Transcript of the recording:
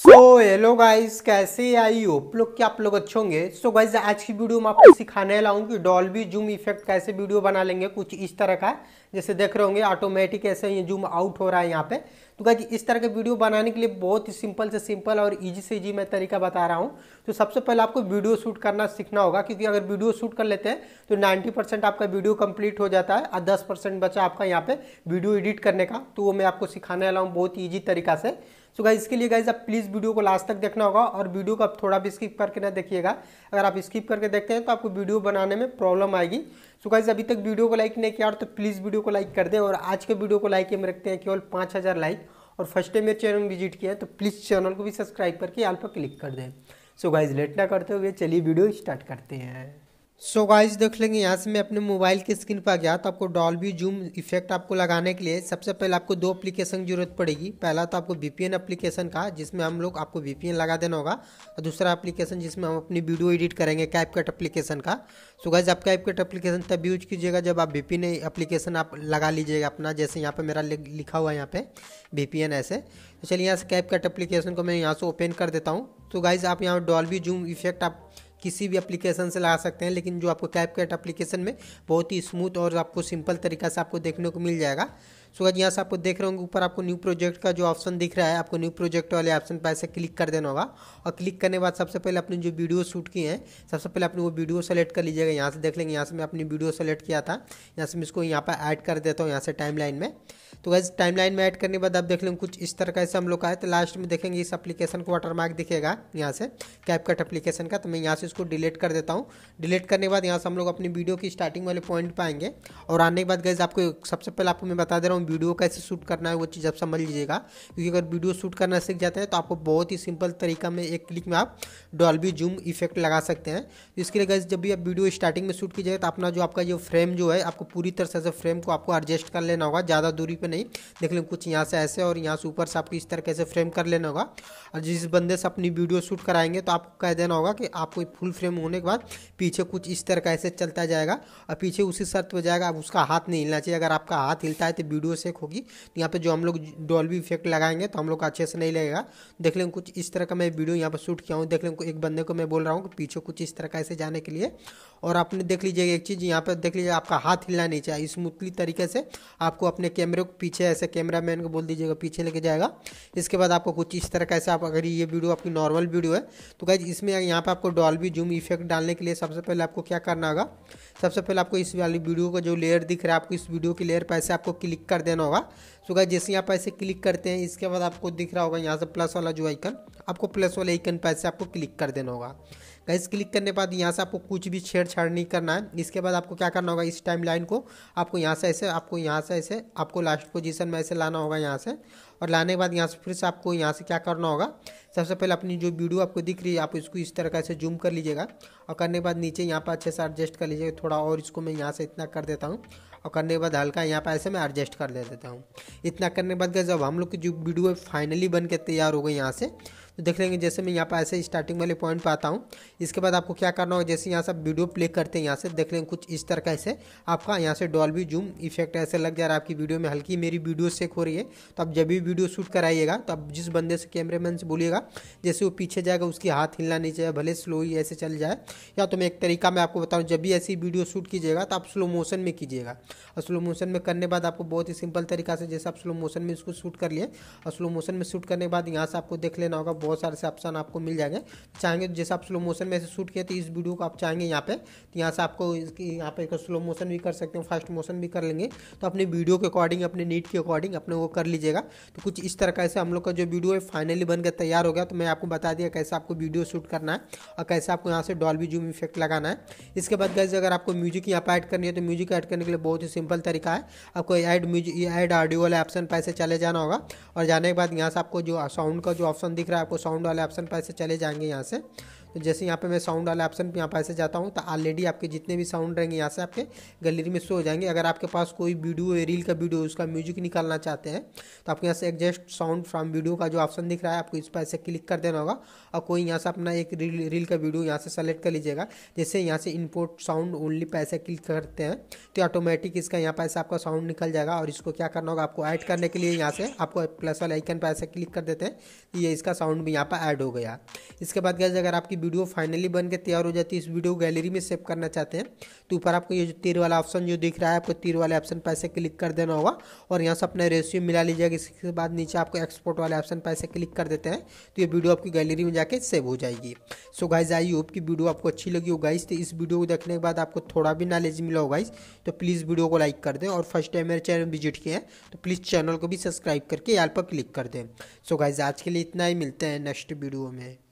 Hello guys, कैसे I hope लोग कि आप लोग अच्छे होंगे। गाइस, आज की वीडियो में आपको सिखाने वाला हूँ कि डॉल्बी जूम इफेक्ट कैसे वीडियो बना लेंगे। कुछ इस तरह का जैसे देख रहे होंगे ऑटोमेटिक ऐसे ये जूम आउट हो रहा है यहाँ पे। तो गाइस, इस तरह के वीडियो बनाने के लिए बहुत ही सिंपल से सिंपल और इजी से इजी मैं तरीका बता रहा हूँ। तो सबसे पहले आपको वीडियो शूट करना सीखना होगा, क्योंकि अगर वीडियो शूट कर लेते हैं तो 90% आपका वीडियो कंप्लीट हो जाता है और 10% बचा आपका यहाँ पे वीडियो एडिट करने का। तो वो मैं आपको सिखाने वाला हूँ बहुत ईजी तरीका से। गाइस, इसके लिए गाइस आप प्लीज़ वीडियो को लास्ट तक देखना होगा और वीडियो को आप थोड़ा भी स्किप करके ना देखिएगा। अगर आप स्किप करके देखते हैं तो आपको वीडियो बनाने में प्रॉब्लम आएगी। गाइस, अभी तक वीडियो को लाइक नहीं किया तो प्लीज़ वीडियो को लाइक कर दें। और आज के वीडियो को लाइक में रखते हैं केवल 5000 लाइक। और फर्स्ट टाइम मेरे चैनल विजिट किया है तो प्लीज़ चैनल को भी सब्सक्राइब करके ऑल पर क्लिक कर दें। गाइस, लेट ना करते हुए चलिए वीडियो स्टार्ट करते हैं। गाइस, देख लेंगे यहाँ से मैं अपने मोबाइल की स्क्रीन पर गया। तो आपको डॉल्बी जूम इफेक्ट आपको लगाने के लिए सबसे पहले आपको दो एप्लीकेशन की जरूरत पड़ेगी। पहला तो आपको वीपीएन एप्लीकेशन का, जिसमें हम लोग आपको वीपीएन लगा देना होगा। और दूसरा एप्लीकेशन जिसमें हम अपनी वीडियो एडिट करेंगे, कैपकट एप्लीकेशन का। गाइस, आप कैपकट एप्लीकेशन तब यूज कीजिएगा जब आप वीपीएन एप्लीकेशन आप लगा लीजिएगा अपना। जैसे यहाँ पर मेरा लिखा हुआ है यहाँ पे वीपीएन ऐसे। तो चलिए यहाँ से कैपकट एप्लीकेशन को मैं यहाँ से ओपन कर देता हूँ। गाइस, आप यहाँ डॉल्बी जूम इफेक्ट आप किसी भी एप्लीकेशन से लगा सकते हैं, लेकिन जो आपको कैपकट एप्लीकेशन में बहुत ही स्मूथ और आपको सिंपल तरीका से आपको देखने को मिल जाएगा। गाइस, यहाँ से आपको देख रहे होंगे ऊपर आपको न्यू प्रोजेक्ट का जो ऑप्शन दिख रहा है, आपको न्यू प्रोजेक्ट वाले ऑप्शन पर ऐसे क्लिक कर देना होगा। और क्लिक करने के बाद सबसे पहले अपनी जो वीडियो शूट की है, सबसे पहले अपनी वो वीडियो सेलेक्ट कर लीजिएगा। यहाँ से देख लेंगे, यहाँ से मैं अपनी वीडियो सेलेक्ट किया था। यहाँ से मैं इसको यहाँ पर ऐड कर देता हूँ यहाँ से टाइमलाइन में। गाइस, टाइमलाइन में ऐड करने के बाद आप देख लेंगे कुछ इस तरह का ऐसे हम लोग का है। तो लास्ट में देखेंगे इस एप्लीकेशन को वाटरमार्क दिखेगा यहाँ से कैपकट एप्लीकेशन का। तो मैं यहाँ से इसको डिलीट कर देता हूँ। डिलीट करने के बाद यहाँ से हम लोग अपनी वीडियो की स्टार्टिंग वाले पॉइंट पाएंगे। और आने के बाद गाइस, आपको सबसे पहले आपको मैं बता दे रहा हूँ वीडियो कैसे शूट करना है, वो चीज़ आप समझ लीजिएगा। क्योंकि अगर वीडियो शूट करना सीख जाते हैं तो आपको बहुत ही सिंपल तरीका में एक क्लिक में आप डॉल्बी जूम इफेक्ट लगा सकते हैं। तो इसके लिए गाइस, जब भी आप वीडियो स्टार्टिंग में शूट कीजिएगा तो अपना जो आपका जो फ्रेम जो है, आपको पूरी तरह से फ्रेम को आपको एडजस्ट कर लेना होगा, ज़्यादा दूरी पर नहीं। देख लें कुछ यहाँ से ऐसे और यहाँ से ऊपर से आपको इस तरह से फ्रेम कर लेना होगा। और जिस बंदे से अपनी वीडियो शूट कराएंगे तो आपको कह देना होगा कि आपको फुल फ्रेम होने के बाद पीछे कुछ इस तरह का ऐसे चलता जाएगा और पीछे उसी शर्त पर जाएगा। अब उसका हाथ नहीं हिलना चाहिए। अगर आपका हाथ हिलता है तो वीडियो सेक होगी। तो यहाँ पे जो हम लोग डॉल्बी इफेक्ट लगाएंगे तो हम लोग अच्छे से नहीं लगेगा। देख लेंगे कुछ इस तरह का मैं वीडियो यहाँ पर शूट किया हूँ। देख लेंगे एक बंदे को मैं बोल रहा हूँ कि पीछे कुछ इस तरह का ऐसे जाने के लिए। और आपने देख लीजिएगा एक चीज़ यहाँ पर देख लीजिए, आपका हाथ हिलना नहीं चाहिए। स्मूथली तरीके से आपको अपने कैमरे को पीछे ऐसे कैमरा मैन को बोल दीजिएगा पीछे लेके जाएगा। इसके बाद आपको कुछ इस तरह का ऐसे, आप अगर ये वीडियो आपकी नॉर्मल वीडियो है तो गाइस, इसमें यहाँ पे आपको डॉल्बी जूम इफेक्ट डालने के लिए सबसे पहले आपको क्या करना होगा। सबसे पहले आपको इस वाली वीडियो का जो लेयर दिख रहा है, आपको इस वीडियो की लेयर पर ऐसे आपको क्लिक कर देना होगा। गाइस, जैसे यहाँ पर ऐसे क्लिक करते हैं, इसके बाद आपको दिख रहा होगा यहाँ से प्लस वाला जो आइकन, आपको प्लस वाले आइकन पर ऐसे आपको क्लिक कर देना होगा। गाइस, क्लिक करने के बाद यहाँ से आपको कुछ भी छेड़छाड़ नहीं करना है। इसके बाद आपको क्या करना होगा, इस टाइमलाइन को आपको यहाँ से ऐसे आपको लास्ट पोजीशन में ऐसे लाना होगा यहाँ से। और लाने के बाद यहाँ से फिर से आपको यहाँ से क्या करना होगा, सबसे पहले अपनी जो वीडियो आपको दिख रही है आप इसको इस तरह का ऐसे जूम कर लीजिएगा। और करने के बाद नीचे यहाँ पर अच्छे से एडजस्ट कर लीजिएगा थोड़ा, और इसको मैं यहाँ से इतना कर देता हूँ। और करने के बाद हल्का यहाँ पर ऐसे मैं एडजस्ट कर देता हूँ। इतना करने के बाद जब हम लोग की जो वीडियो फाइनली बन के तैयार हो गई यहाँ से, तो देख लेंगे जैसे मैं यहाँ पर ऐसे स्टार्टिंग वाले पॉइंट पर आता हूँ। इसके बाद आपको क्या करना होगा, जैसे यहाँ से वीडियो प्ले करते हैं यहाँ से देख लेंगे कुछ इस तरह का ऐसे आपका यहाँ से डॉल्बी जूम इफेक्ट ऐसे लग जा रहा है आपकी वीडियो में। हल्की मेरी वीडियो सेक हो रही है। तो आप जब भी वीडियो शूट कराइएगा तो आप जिस बंदे से कैमरामैन से बोलिएगा जैसे वो पीछे जाएगा उसकी हाथ हिलना नहीं चाहिए, भले स्लो ही ऐसे चल जाए। या तो मैं एक तरीका मैं आपको बताऊँ, जब भी ऐसी वीडियो शूट कीजिएगा तो आप स्लो मोशन में कीजिएगा। और स्लो मोशन में करने बाद आपको बहुत ही सिंपल तरीका से, जैसे आप स्लो मोशन में इसको शूट कर लिए और स्लो मोशन में शूट करने के बाद यहाँ से आपको देख लेना होगा बहुत सारे से ऑप्शन आपको मिल जाएंगे। चाहेंगे तो जैसे आप स्लो मोशन में ऐसे शूट किए तो इस वीडियो को आप चाहेंगे यहाँ पे, तो यहाँ से आपको इसकी यहाँ पे स्लो मोशन भी कर सकते हैं, फास्ट मोशन भी कर लेंगे। तो अपने वीडियो के अकॉर्डिंग, अपने नीड के अकॉर्डिंग अपने वो कर लीजिएगा। तो कुछ इस तरह का ऐसे हम लोग का जो वीडियो है फाइनली बनकर तैयार हो गया। तो मैं आपको बता दिया कैसे आपको वीडियो शूट करना है और कैसे आपको यहाँ से डॉल्बी जूम इफेक्ट लगाना है। इसके बाद गाइस, अगर आपको म्यूजिक यहाँ पर ऐड करनी है तो म्यूजिक ऐड करने के लिए बहुत ही सिंपल तरीका है। आपको ऐड म्यूजिक, ऐड ऑडियो वाले ऑप्शन पर ऐसे चले जाना होगा। और जाने के बाद यहाँ से आपको जो साउंड का जो ऑप्शन दिख रहा है, आपको साउंड वाले ऑप्शन पर ऐसे चले जाएंगे यहाँ से। तो जैसे यहाँ पे मैं साउंड वाला ऑप्शन पे यहाँ पे ऐसे जाता हूँ तो ऑलरेडी आपके जितने भी साउंड रहेंगे यहाँ से आपके गैलरी में शो हो जाएंगे। अगर आपके पास कोई वीडियो रील का वीडियो उसका म्यूजिक निकालना चाहते हैं तो आपको यहाँ से एडजस्ट साउंड फ्रॉम वीडियो का जो ऑप्शन दिख रहा है आपको इस पर ऐसे क्लिक कर देना होगा और कोई यहाँ से अपना एक रील का वीडियो यहाँ से सेलेक्ट कर लीजिएगा। जैसे यहाँ से इंपोर्ट साउंड ओनली पे ऐसे क्लिक करते हैं तो ऑटोमेटिक इसका यहाँ पर ऐसे आपका साउंड निकल जाएगा। और इसको क्या करना होगा, आपको ऐड करने के लिए यहाँ से आपको प्लस वाले आइकन पर ऐसे क्लिक कर देते हैं तो ये इसका साउंड भी यहाँ पर ऐड हो गया। इसके बाद गाइस अगर आपकी वीडियो फाइनली बन के तैयार हो जाती है, इस वीडियो गैलरी में सेव करना चाहते हैं तो ऊपर आपको ये जो तीर वाला ऑप्शन जो दिख रहा है आपको तीर वाले ऑप्शन पर ऐसे क्लिक कर देना होगा और यहाँ से अपना रेशियो मिला लीजिएगा। इसके बाद नीचे आपको एक्सपोर्ट वाले ऑप्शन पर ऐसे क्लिक कर देते हैं तो ये वीडियो आपकी गैलरी में जाके सेव हो जाएगी। सो गाइस आई होप कि वीडियो आपको अच्छी लगी हो गाइस। तो इस वीडियो को देखने के बाद आपको थोड़ा भी नॉलेज मिला हो गाइस तो प्लीज़ वीडियो को लाइक कर दें और फर्स्ट टाइम मेरे चैनल विजिट किए हैं तो प्लीज़ चैनल को भी सब्सक्राइब करके यार पर क्लिक कर दें। सो गाइस आज के लिए इतना ही, मिलते हैं नेक्स्ट वीडियो में।